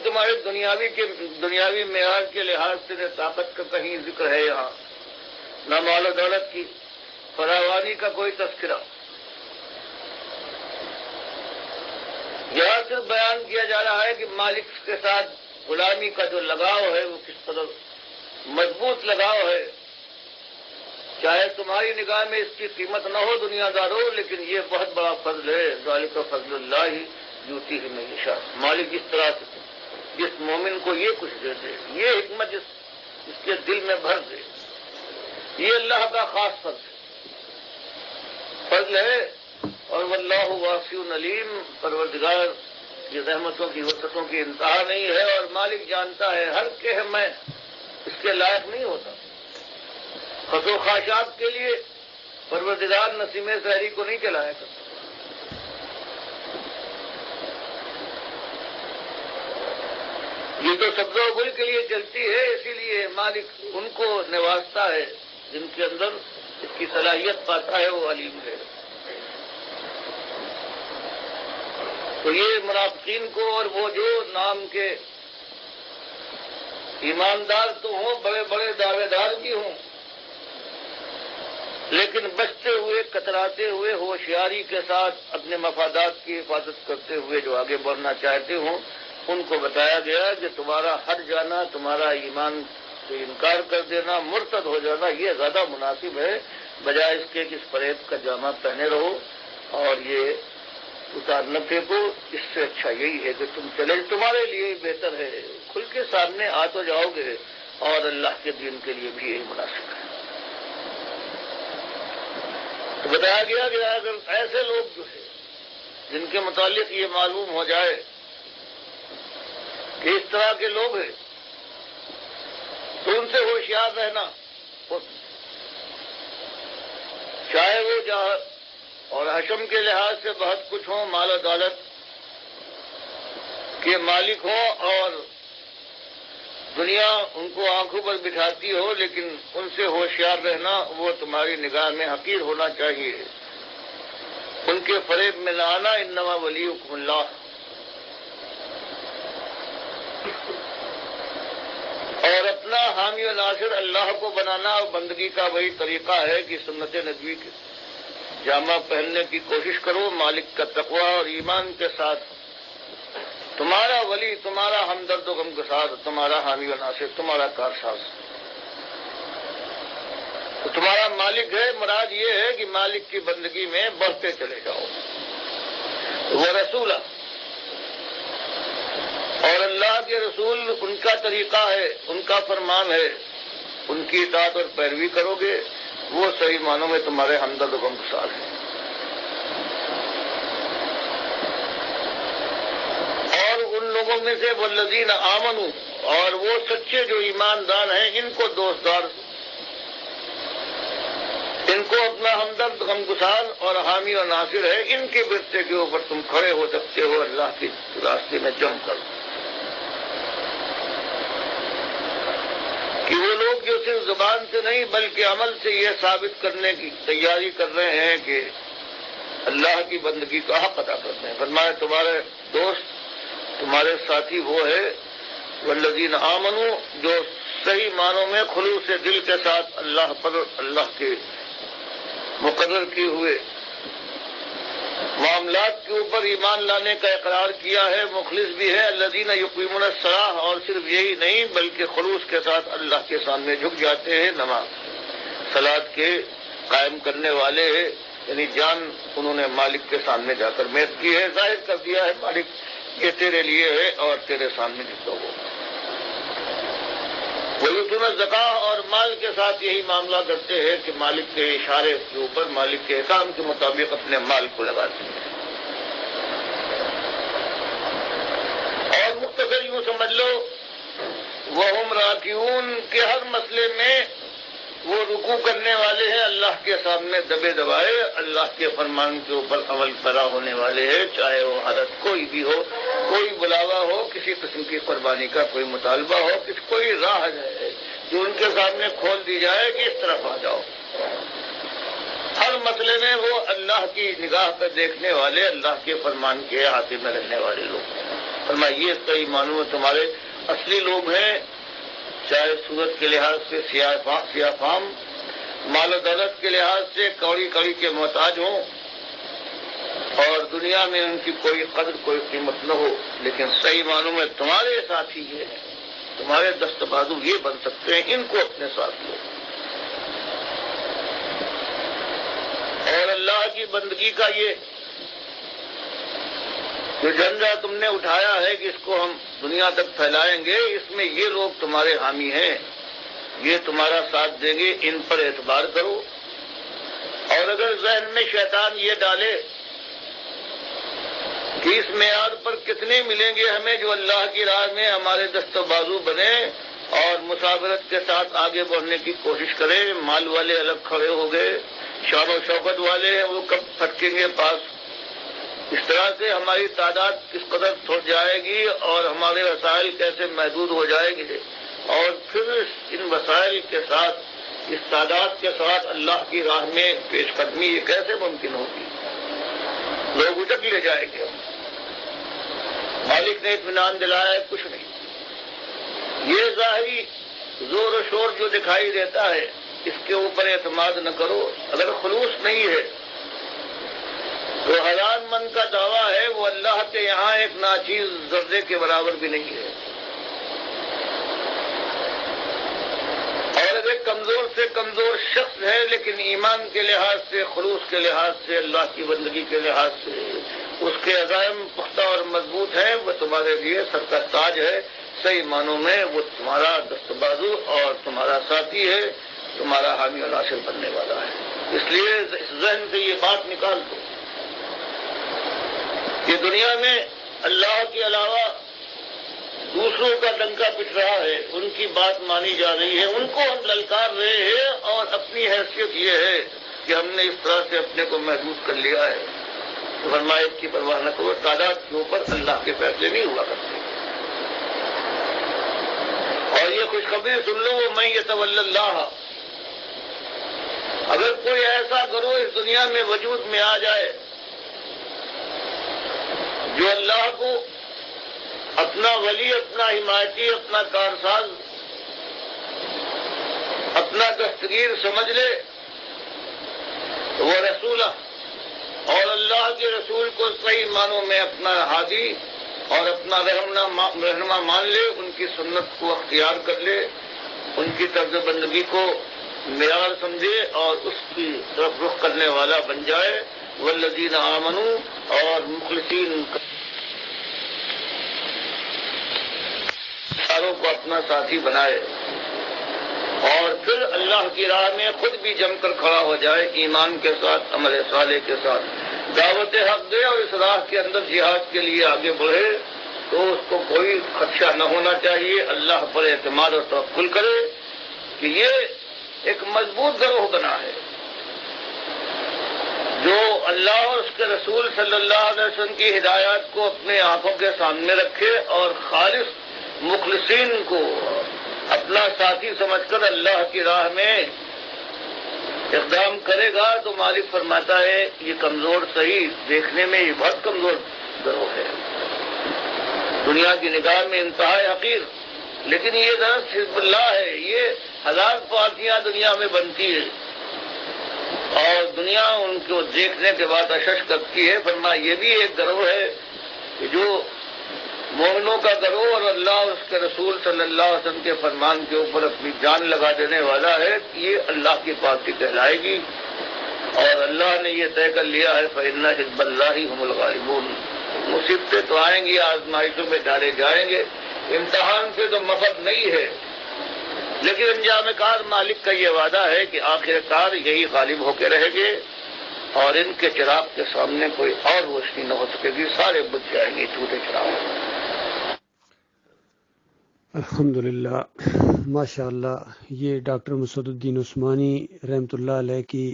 تمہارے دنیاوی معیار کے لحاظ سے نہ طاقت کا کہیں ذکر ہے یہاں، نہ مال و دولت کی فراوانی کا کوئی تذکرہ. یہاں صرف بیان کیا جا رہا ہے کہ مالک کے ساتھ غلامی کا جو لگاؤ ہے وہ کس قدر مضبوط لگاؤ ہے. چاہے تمہاری نگاہ میں اس کی قیمت نہ ہو دنیا دارو، لیکن یہ بہت بڑا فضل ہے. ذالک فضل اللہ یؤتیہ من یشاء. مالک اس طرح سے جس مومن کو یہ کچھ دے دے، یہ حکمت اس کے دل میں بھر دے، یہ اللہ کا خاص فضل ہے. اور واللہ واسع علیم، پروردگار کی رحمتوں کی وسعتوں کی انتہا نہیں ہے، اور مالک جانتا ہے ہر کہ میں اس کے لائق نہیں ہوتا. خس و خاشات کے لیے پروردگار نسیم سحری کو نہیں چلایا کرتا. یہ تو سبز و گل کے لیے چلتی ہے، اسی لیے مالک ان کو نوازتا ہے جن کے اندر اس کی صلاحیت پاتا ہے، وہ علیم ہے. تو یہ منافقین کو، اور وہ جو نام کے ایماندار تو ہوں، بڑے بڑے دعوے دار بھی ہوں، لیکن بچتے ہوئے کتراتے ہوئے ہوشیاری کے ساتھ اپنے مفادات کی حفاظت کرتے ہوئے جو آگے بڑھنا چاہتے ہوں، ان کو بتایا گیا کہ تمہارا ہٹ جانا، تمہارا ایمان سے انکار کر دینا، مرتد ہو جانا، یہ زیادہ مناسب ہے بجائے اس کے کہ اس فریب کا جامہ پہنے رہو اور یہ اتار نہ پھینکو. اس سے اچھا یہی ہے کہ تم چلے، تمہارے لیے ہی بہتر ہے. کھل کے سامنے آ تو جاؤ گے، اور اللہ کے دین کے لیے بھی یہی مناسب ہے. تو بتایا گیا کہ اگر ایسے لوگ جو ہے جن کے متعلق یہ معلوم ہو جائے کہ اس طرح کے لوگ ہیں، تو ان سے ہوشیار رہنا. چاہے وہ جہاں اور حشم کے لحاظ سے بہت کچھ ہوں، مال و دولت کے مالک ہوں، اور دنیا ان کو آنکھوں پر بٹھاتی ہو، لیکن ان سے ہوشیار رہنا. وہ تمہاری نگاہ میں حقیر ہونا چاہیے. ان کے فریب میں نہ آنا. انما ولیکم اللہ. اور اپنا حامی و ناصر اللہ کو بنانا اور بندگی کا وہی طریقہ ہے کہ سنت نبوی کے جامہ پہننے کی کوشش کرو، مالک کا تقوی اور ایمان کے ساتھ. تمہارا ولی، تمہارا ہمدرد و غمگسار، تمہارا حامی و ناصر، تمہارا کارساز تو تمہارا مالک ہے. مراد یہ ہے کہ مالک کی بندگی میں بڑھتے چلے جاؤ. وہ رسول اور اللہ کے رسول ان کا طریقہ ہے، ان کا فرمان ہے. ان کی اطاعت اور پیروی کرو گے، وہ صحیح معنوں میں تمہارے ہمدرد و غمگسار ہیں. اور ان لوگوں میں سے والذین آمنوا، اور وہ سچے جو ایماندار ہیں، ان کو دوستدار، ان کو اپنا ہمدرد غمگسار اور حامی اور ناصر ہے. ان کے برتے کے اوپر تم کھڑے ہو سکتے ہو اللہ کے راستے میں جم کر. کہ وہ لوگ جو صرف زبان سے نہیں بلکہ عمل سے یہ ثابت کرنے کی تیاری کر رہے ہیں کہ اللہ کی بندگی کا حق ادا کرتے ہیں. فرمایا تمہارے دوست، تمہارے ساتھی وہ ہے والذین آمنوا، جو صحیح معنوں میں خلوص سے دل کے ساتھ اللہ پر، اللہ کے مقرر کیے ہوئے معاملات کے اوپر ایمان لانے کا اقرار کیا ہے، مخلص بھی ہے. الذین یقیمون الصلاۃ، اور صرف یہی نہیں بلکہ خلوص کے ساتھ اللہ کے سامنے جھک جاتے ہیں. نماز صلاۃ کے قائم کرنے والے ہیں، یعنی جان انہوں نے مالک کے سامنے جا کر میت کی ہے، ظاہر کر دیا ہے مالک یہ تیرے لیے ہے اور تیرے سامنے جھکو گے. ویؤتون الزکاۃ، اور مال کے ساتھ یہی معاملہ کرتے ہیں کہ مالک کے اشارے کے اوپر، مالک کے احکام کے مطابق اپنے مال کو لگاتے ہیں. اور مختصر یوں سمجھ لو وہم راکعون، کے ہر مسئلے میں وہ رکوع کرنے والے ہیں، اللہ کے سامنے دبے دبائے اللہ کے فرمان کے اوپر عمل پیرا ہونے والے ہیں. چاہے وہ حالت کوئی بھی ہو، کوئی بلاوا ہو، کسی قسم کی قربانی کا کوئی مطالبہ ہو، کوئی راہ ہے جو ان کے سامنے کھول دی جائے کہ اس طرف آ جاؤ. ہر مسئلے میں وہ اللہ کی نگاہ پر دیکھنے والے، اللہ کے فرمان کے احاطے میں رہنے والے لوگ. فرمایا یہ صحیح معنوں میں تمہارے اصلی لوگ ہیں، چاہے صورت کے لحاظ سے سیاہ فام، مال و دولت کے لحاظ سے کوڑی کڑی کے محتاج ہوں، اور دنیا میں ان کی کوئی قدر کوئی قیمت نہ ہو، لیکن صحیح معنوں میں تمہارے ساتھی یہ ہیں، تمہارے دست بازو یہ بن سکتے ہیں، ان کو اپنے ساتھ لو۔ اور اللہ کی بندگی کا یہ جو جھنڈا تم نے اٹھایا ہے کہ اس کو ہم دنیا تک پھیلائیں گے، اس میں یہ لوگ تمہارے حامی ہیں، یہ تمہارا ساتھ دیں گے، ان پر اعتبار کرو۔ اور اگر ذہن میں شیطان یہ ڈالے کہ اس معیار پر کتنے ملیں گے ہمیں جو اللہ کی راہ میں ہمارے دست و بازو بنے اور مسافرت کے ساتھ آگے بڑھنے کی کوشش کریں، مال والے الگ کھڑے ہو گئے، شان و شوکت والے ہیں وہ کب پھٹکیں گے پاس، اس طرح سے ہماری تعداد کس قدر تھوڑ جائے گی اور ہمارے وسائل کیسے محدود ہو جائے گی، اور پھر ان وسائل کے ساتھ اس تعداد کے ساتھ اللہ کی راہ میں پیش قدمی یہ کیسے ممکن ہوگی؟ لوگ اٹک لے جائیں گے۔ مالک نے اطمینان دلایا ہے کچھ نہیں، یہ ظاہری زور و شور جو دکھائی دیتا ہے اس کے اوپر اعتماد نہ کرو، اگر خلوص نہیں ہے تو ہزار من کا دعویٰ ہے وہ اللہ کے یہاں ایک ناچیز ذرے کے برابر بھی نہیں ہے۔ اور اگر کمزور سے کمزور شخص ہے لیکن ایمان کے لحاظ سے، خلوص کے لحاظ سے، اللہ کی بندگی کے لحاظ سے اس کے عزائم پختہ اور مضبوط ہیں، وہ تمہارے لیے سر کا تاج ہے، صحیح معنوں میں وہ تمہارا دست بازو اور تمہارا ساتھی ہے، تمہارا حامی اور ناصر بننے والا ہے۔ اس لیے ذہن سے یہ بات نکال دو کہ دنیا میں اللہ کے علاوہ دوسروں کا ڈنکا پٹ رہا ہے، ان کی بات مانی جا رہی ہے، ان کو ہم للکار رہے ہیں، اور اپنی حیثیت یہ ہے کہ ہم نے اس طرح سے اپنے کو محدود کر لیا ہے۔ تو فرمایا کی پرواہ نہ کرو، تعداد کے اوپر اللہ کے فیصلے نہیں ہوا کرتے۔ اور یہ خوشخبری سن لو، میں یتولی اللہ، اگر کوئی ایسا گروہ اس دنیا میں وجود میں آ جائے جو اللہ کو اپنا ولی، اپنا حمایتی، اپنا کارساز، اپنا دستگیر سمجھ لے، وہ رسولہ اور اللہ کے رسول کو صحیح معنوں میں اپنا ہادی اور اپنا رہنما مان لے، ان کی سنت کو اختیار کر لے، ان کی طرز بندگی کو معیار سمجھے اور اس کی طرف رخ کرنے والا بن جائے، والذین آمنوا اور مخلصین ساروں کو اپنا ساتھی بنائے، اور پھر اللہ کی راہ میں خود بھی جم کر کھڑا ہو جائے، ایمان کے ساتھ، عمل صالح کے ساتھ دعوت حق دے اور اس راہ کے اندر جہاد کے لیے آگے بڑھے، تو اس کو کوئی خدشہ نہ ہونا چاہیے، اللہ پر اعتماد اور توکل کرے کہ یہ ایک مضبوط گروہ بنا ہے جو اللہ اور اس کے رسول صلی اللہ علیہ وسلم کی ہدایات کو اپنے آنکھوں کے سامنے رکھے اور خالص مخلصین کو اپنا ساتھی سمجھ کر اللہ کی راہ میں اقدام کرے گا، تو مالک فرماتا ہے یہ کمزور صحیح، دیکھنے میں یہ بہت کمزور گروہ ہے، دنیا کی نگاہ میں انتہائی حقیر، لیکن یہ درست حزب اللہ ہے، یہ ہزار پارٹیاں دنیا میں بنتی ہے اور دنیا ان کو دیکھنے کے بعد اشش کرتی ہے۔ فرمایا یہ بھی ایک گروہ ہے کہ جو مومنوں کا گروہ اور اللہ اور اس کے رسول صلی اللہ علیہ وسلم کے فرمان کے اوپر اپنی جان لگا دینے والا ہے، یہ اللہ کی پارٹی کہلائے گی، اور اللہ نے یہ طے کر لیا ہے فَإِنَّ حِزْبَ اللَّهِ هُمُ الْغَالِبُونَ۔ مصیبتیں تو آئیں گی، آزمائشوں میں ڈالے جائیں گے، امتحان سے تو مفر نہیں ہے، لیکن انجام کار مالک کا یہ وعدہ ہے کہ آخر کار یہی غالب ہو کے رہے گے اور ان کے چراغ کے سامنے کوئی اور روشنی نہ ہو سکے گی، سارے بجھ جائیں گے جھوٹے چراغ۔ الحمدللہ، ماشاء اللہ، یہ ڈاکٹر مسعود الدین عثمانی رحمۃ اللہ علیہ کی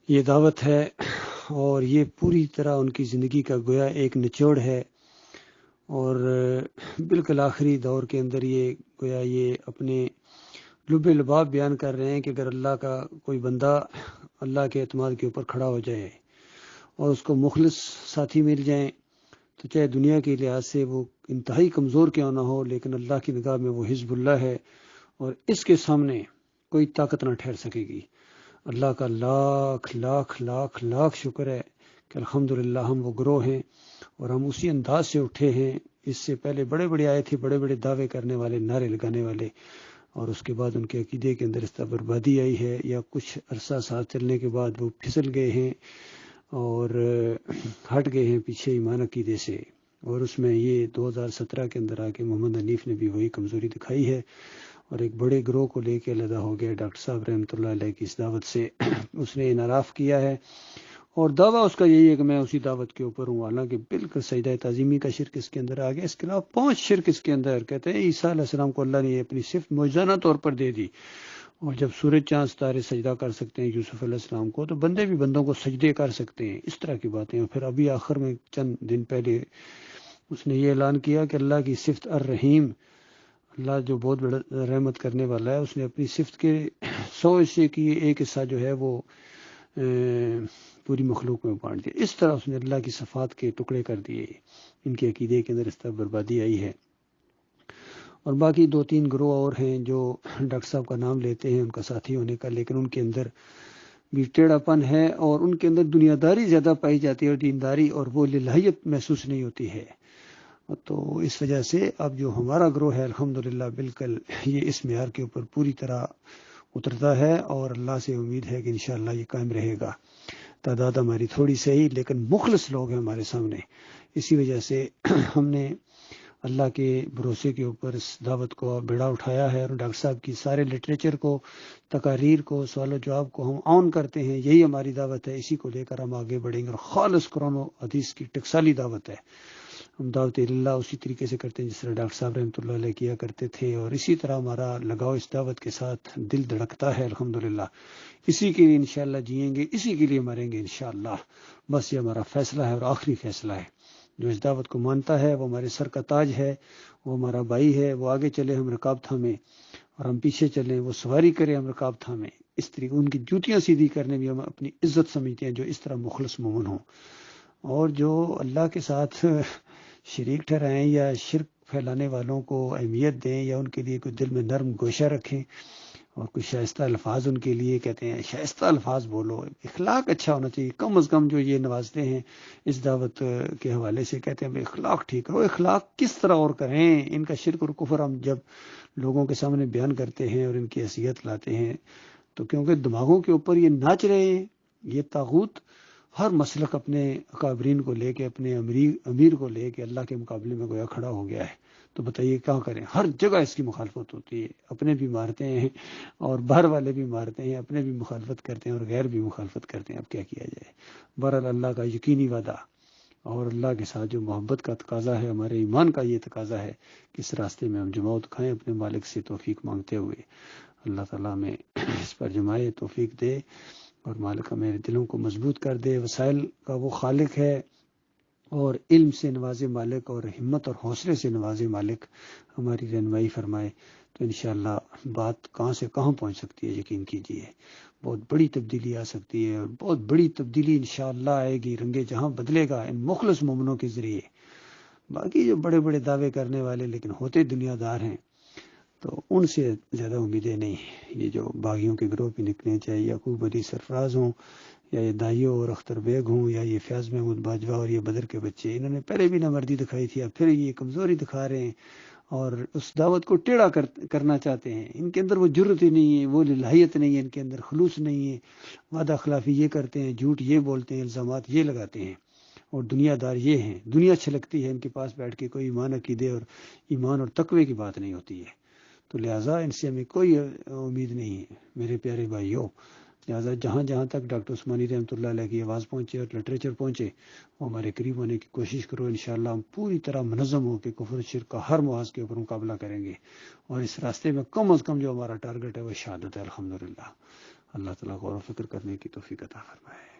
یہ دعوت ہے، اور یہ پوری طرح ان کی زندگی کا گویا ایک نچوڑ ہے، اور بالکل آخری دور کے اندر یہ گویا یہ اپنے لب لباب بیان کر رہے ہیں کہ اگر اللہ کا کوئی بندہ اللہ کے اعتماد کے اوپر کھڑا ہو جائے اور اس کو مخلص ساتھی مل جائیں تو چاہے دنیا کے لحاظ سے وہ انتہائی کمزور کیوں نہ ہو، لیکن اللہ کی نگاہ میں وہ حزب اللہ ہے، اور اس کے سامنے کوئی طاقت نہ ٹھہر سکے گی۔ اللہ کا لاکھ لاکھ لاکھ لاکھ شکر ہے کہ الحمدللہ ہم وہ گروہ ہیں اور ہم اسی انداز سے اٹھے ہیں۔ اس سے پہلے بڑے بڑے آئے تھے، بڑے بڑے دعوے کرنے والے، نعرے لگانے والے، اور اس کے بعد ان کے عقیدے کے اندر اس طرح بربادی آئی ہے، یا کچھ عرصہ ساتھ چلنے کے بعد وہ پھسل گئے ہیں اور ہٹ گئے ہیں پیچھے ایمان عقیدے سے۔ اور اس میں یہ 2017 کے اندر آ کے محمد حنیف نے بھی وہی کمزوری دکھائی ہے، اور ایک بڑے گروہ کو لے کے علیحدہ ہو گیا ڈاکٹر صاحب رحمۃ اللہ علیہ کی اس دعوت سے۔ اس نے انحراف کیا ہے، اور دعویٰ اس کا یہی ہے کہ میں اسی دعوت کے اوپر ہوں، حالانکہ بالکل سجدہ تعظیمی کا شرک اس کے اندر آ گیا۔ اس کے علاوہ 5 شرک اس کے اندر، کہتے ہیں عیسیٰ علیہ السلام کو اللہ نے اپنی صفت معجزانہ طور پر دے دی، اور جب سورج چاند ستارے سجدہ کر سکتے ہیں یوسف علیہ السلام کو، تو بندے بھی بندوں کو سجدے کر سکتے ہیں، اس طرح کی باتیں۔ اور پھر ابھی آخر میں چند دن پہلے اس نے یہ اعلان کیا کہ اللہ کی صفت الرحیم، اللہ جو بہت بڑا رحمت کرنے والا ہے، اس نے اپنی صفت کے 100 حصے کی ایک حصہ جو ہے وہ پوری مخلوق میں بانٹ دیا۔ اس طرح اس نے اللہ کی صفات کے ٹکڑے کر دیے، ان کے عقیدے کے اندر اس طرح بربادی آئی ہے۔ اور باقی 2-3 گروہ اور ہیں جو ڈاکٹر صاحب کا نام لیتے ہیں ان کا ساتھی ہونے کا، لیکن ان کے اندر بھی ٹیڑھا پن ہے، اور ان کے اندر دنیا داری زیادہ پائی جاتی ہے اور دینداری، اور وہ للہیت محسوس نہیں ہوتی ہے۔ تو اس وجہ سے اب جو ہمارا گروہ ہے الحمدللہ بالکل یہ اس معیار کے اوپر پوری طرح اترتا ہے، اور اللہ سے امید ہے کہ انشاءاللہ یہ قائم رہے گا۔ تعداد ہماری تھوڑی صحیح، لیکن مخلص لوگ ہیں ہمارے سامنے۔ اسی وجہ سے ہم نے اللہ کے بھروسے کے اوپر اس دعوت کو بیڑا اٹھایا ہے، اور ڈاکٹر صاحب کی سارے لٹریچر کو، تقاریر کو، سوال و جواب کو ہم آن کرتے ہیں۔ یہی ہماری دعوت ہے، اسی کو لے کر ہم آگے بڑھیں گے، اور خالص قرآن و حدیث کی ٹکسالی دعوت ہے۔ ہم دعوت اللہ اسی طریقے سے کرتے ہیں جس طرح ڈاکٹر صاحب رحمۃ اللہ علیہ کیا کرتے تھے، اور اسی طرح ہمارا لگاؤ اس دعوت کے ساتھ دل دھڑکتا ہے الحمدللہ۔ اسی کے لیے انشاءاللہ جئیں گے، اسی کے لیے مریں گے انشاءاللہ۔ بس یہ ہمارا فیصلہ ہے اور آخری فیصلہ ہے۔ جو اس دعوت کو مانتا ہے وہ ہمارے سر کا تاج ہے، وہ ہمارا بھائی ہے۔ وہ آگے چلے ہم رکاب تھامیں، اور ہم پیچھے چلیں، وہ سواری کرے ہم رکاب تھامیں۔ اس طریقے ان کی جوتیاں سیدھی کرنے میں ہم اپنی عزت سمجھتے ہیں جو اس طرح مخلص مومن ہوں، اور جو اللہ کے ساتھ شریک ٹھہرائیں یا شرک پھیلانے والوں کو اہمیت دیں، یا ان کے لیے کوئی دل میں نرم گوشہ رکھیں، اور کچھ شائستہ الفاظ ان کے لیے کہتے ہیں شائستہ الفاظ بولو، اخلاق اچھا ہونا چاہیے۔ کم از کم جو یہ نوازتے ہیں اس دعوت کے حوالے سے کہتے ہیں اخلاق ٹھیک کرو۔ اخلاق کس طرح اور کریں؟ ان کا شرک اور کفر ہم جب لوگوں کے سامنے بیان کرتے ہیں اور ان کی حیثیت لاتے ہیں، تو کیونکہ دماغوں کے اوپر یہ ناچ رہے ہیں، یہ طاغوت ہر مسلک اپنے اکابرین کو لے کے، اپنے امیر کو لے کے اللہ کے مقابلے میں گویا کھڑا ہو گیا ہے۔ تو بتائیے کیا کریں؟ ہر جگہ اس کی مخالفت ہوتی ہے، اپنے بھی مارتے ہیں اور باہر والے بھی مارتے ہیں، اپنے بھی مخالفت کرتے ہیں اور غیر بھی مخالفت کرتے ہیں۔ اب کیا کیا جائے؟ بہرحال اللہ کا یقینی وعدہ اور اللہ کے ساتھ جو محبت کا تقاضا ہے، ہمارے ایمان کا یہ تقاضا ہے کہ اس راستے میں ہم جماعت کھائیں، اپنے مالک سے توفیق مانگتے ہوئے۔ اللہ تعالیٰ ہمیں اس پر جمائے توفیق دے، اور مالک میرے دلوں کو مضبوط کر دے۔ وسائل کا وہ خالق ہے، اور علم سے نوازے مالک، اور ہمت اور حوصلے سے نوازے مالک، ہماری رہنمائی فرمائے، تو انشاءاللہ بات کہاں سے کہاں پہنچ سکتی ہے یقین کیجئے۔ بہت بڑی تبدیلی آ سکتی ہے، اور بہت بڑی تبدیلی انشاءاللہ آئے گی، رنگ جہاں بدلے گا ان مخلص مومنوں کے ذریعے۔ باقی جو بڑے بڑے دعوے کرنے والے لیکن ہوتے دنیا دار ہیں، تو ان سے زیادہ امیدیں نہیں۔ یہ جو باغیوں کے گروہ بھی نکلے، چاہے یعقوب علی سرفراز ہوں، یا یہ دائیو اور اختر بیگ ہوں، یا یہ فیاض محمود باجوہ اور یہ بدر کے بچے، انہوں نے پہلے بھی نامردی دکھائی تھی، اب پھر یہ کمزوری دکھا رہے ہیں اور اس دعوت کو ٹیڑھا کرنا چاہتے ہیں۔ ان کے اندر وہ جرت ہی نہیں ہے، وہ للہیت نہیں ہے، ان کے اندر خلوص نہیں ہے، وعدہ خلافی یہ کرتے ہیں، جھوٹ یہ بولتے ہیں، الزامات یہ لگاتے ہیں، اور دنیا دار یہ ہیں۔ دنیا چھلکتی ہے ان کے پاس بیٹھ کے، کوئی ایمان عقیدے اور ایمان اور تقوی کی بات نہیں ہوتی ہے، تو لہٰذا ان سے ہمیں کوئی امید نہیں ہے میرے پیارے بھائیوں۔ لہٰذا جہاں جہاں تک ڈاکٹر عثمانی رحمۃ اللہ علیہ کی آواز پہنچے اور لٹریچر پہنچے، وہ ہمارے قریب ہونے کی کوشش کرو۔ انشاءاللہ ہم پوری طرح منظم ہو کے کفر شرک کا ہر محاذ کے اوپر مقابلہ کریں گے، اور اس راستے میں کم از کم جو ہمارا ٹارگٹ ہے وہ شہادت ہے الحمدللہ۔ اللہ تعالیٰ غور و فکر کرنے کی توفیق عطا فرمائے۔